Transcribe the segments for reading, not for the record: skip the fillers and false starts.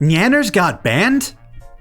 Nyanners got banned?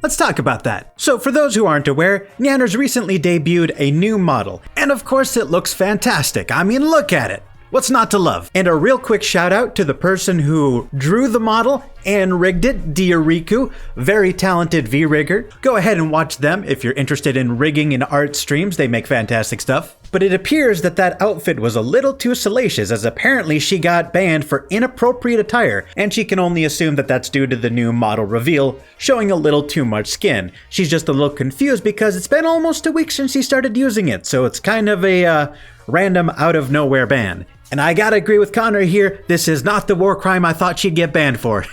Let's talk about that. So for those who aren't aware, Nyanners recently debuted a new model, and of course it looks fantastic. I mean, look at it. What's not to love? And a real quick shout out to the person who drew the model and rigged it, Diariku, very talented V-rigger. Go ahead and watch them if you're interested in rigging and art streams, they make fantastic stuff. But it appears that that outfit was a little too salacious, as apparently she got banned for inappropriate attire, and she can only assume that that's due to the new model reveal showing a little too much skin. She's just a little confused because it's been almost a week since she started using it, so it's kind of a random out of nowhere ban. And I gotta agree with Connor here, this is not the war crime I thought she'd get banned for.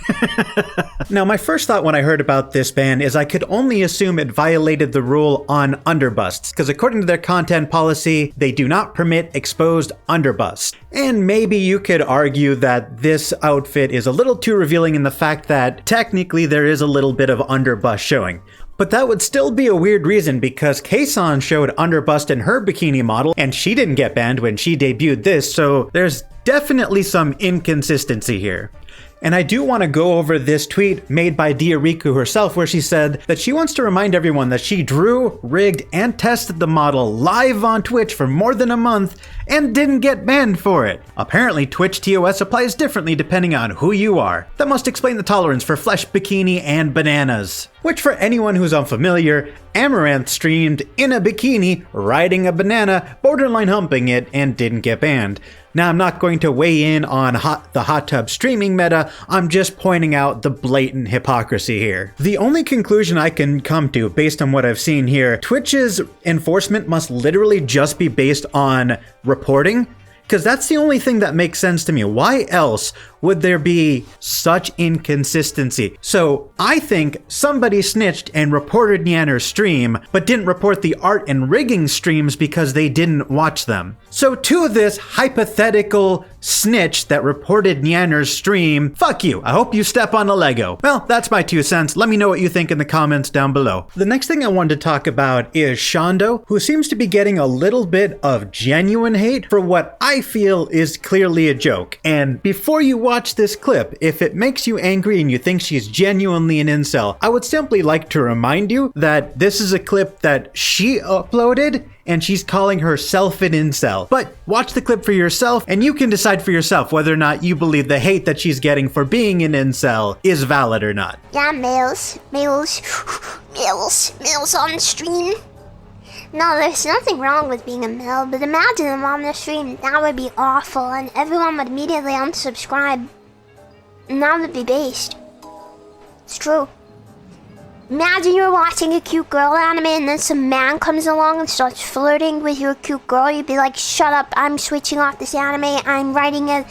Now, my first thought when I heard about this ban is I could only assume it violated the rule on underbusts, because according to their content policy, they do not permit exposed underbusts. And maybe you could argue that this outfit is a little too revealing in the fact that technically there is a little bit of underbust showing. But that would still be a weird reason because Kason showed underbust in her bikini model and she didn't get banned when she debuted this, so there's definitely some inconsistency here. And I do want to go over this tweet made by Diariku herself where she said that she wants to remind everyone that she drew, rigged, and tested the model live on Twitch for more than a month and didn't get banned for it. Apparently Twitch TOS applies differently depending on who you are. That must explain the tolerance for flesh bikini and bananas. Which for anyone who's unfamiliar, Amaranth streamed in a bikini, riding a banana, borderline humping it, and didn't get banned. Now, I'm not going to weigh in on the hot tub streaming meta, I'm just pointing out the blatant hypocrisy here. The only conclusion I can come to based on what I've seen here, Twitch's enforcement must literally just be based on reporting, because that's the only thing that makes sense to me. Why else would there be such inconsistency? So I think somebody snitched and reported Nyanners' stream, but didn't report the art and rigging streams because they didn't watch them. So to this hypothetical snitch that reported Nyanners' stream, fuck you, I hope you step on a Lego. Well, that's my 2 cents. Let me know what you think in the comments down below. The next thing I wanted to talk about is Shondo, who seems to be getting a little bit of genuine hate for what I feel is clearly a joke. And before you watch this clip, if it makes you angry and you think she's genuinely an incel, I would simply like to remind you that this is a clip that she uploaded and she's calling herself an incel. But watch the clip for yourself and you can decide for yourself whether or not you believe the hate that she's getting for being an incel is valid or not. Yeah, males on the stream. No, there's nothing wrong with being a male, but imagine them on the stream. That would be awful, and everyone would immediately unsubscribe. And that would be based. It's true. Imagine you're watching a cute girl anime and then some man comes along and starts flirting with your cute girl. You'd be like, shut up, I'm switching off this anime. I'm writing a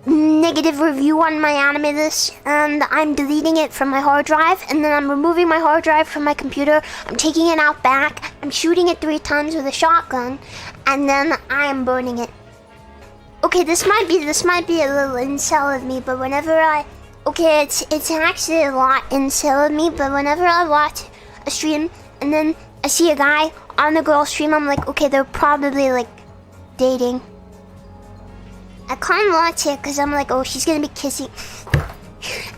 negative review on my anime list and I'm deleting it from my hard drive, and then I'm removing my hard drive from my computer. I'm taking it out back. I'm shooting it 3 times with a shotgun, and then I'm burning it. Okay, this might be a little incel of me, but whenever it's actually a lot incel of me, but whenever I watch a stream and then I see a guy on the girl stream, I'm like, okay, they're probably like dating. I can't watch it because I'm like, oh, she's gonna be kissing.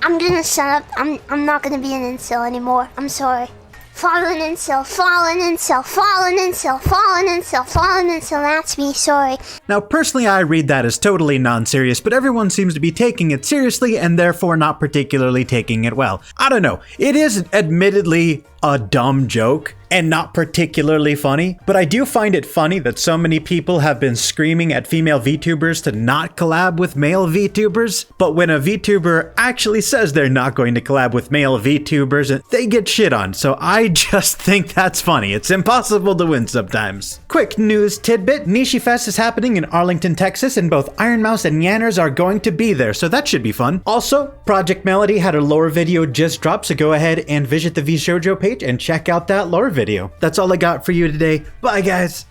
I'm gonna shut up. I'm not gonna be an incel anymore. I'm sorry. Fallen incel, fallen incel, fallen incel, fallen incel, fallen incel, that's me, sorry. Now, personally, I read that as totally non-serious, but everyone seems to be taking it seriously and therefore not particularly taking it well. I don't know. It is admittedly a dumb joke and not particularly funny, but I do find it funny that so many people have been screaming at female VTubers to not collab with male VTubers, but when a VTuber actually says they're not going to collab with male VTubers, they get shit on, so I just think that's funny. It's impossible to win sometimes. Quick news tidbit, Nishifest is happening in Arlington, Texas, and both Ironmouse and Nyanners are going to be there, so that should be fun. Also, Project Melody had a lore video just dropped, so go ahead and visit the VShojo page and check out that lore video. That's all I got for you today. Bye, guys.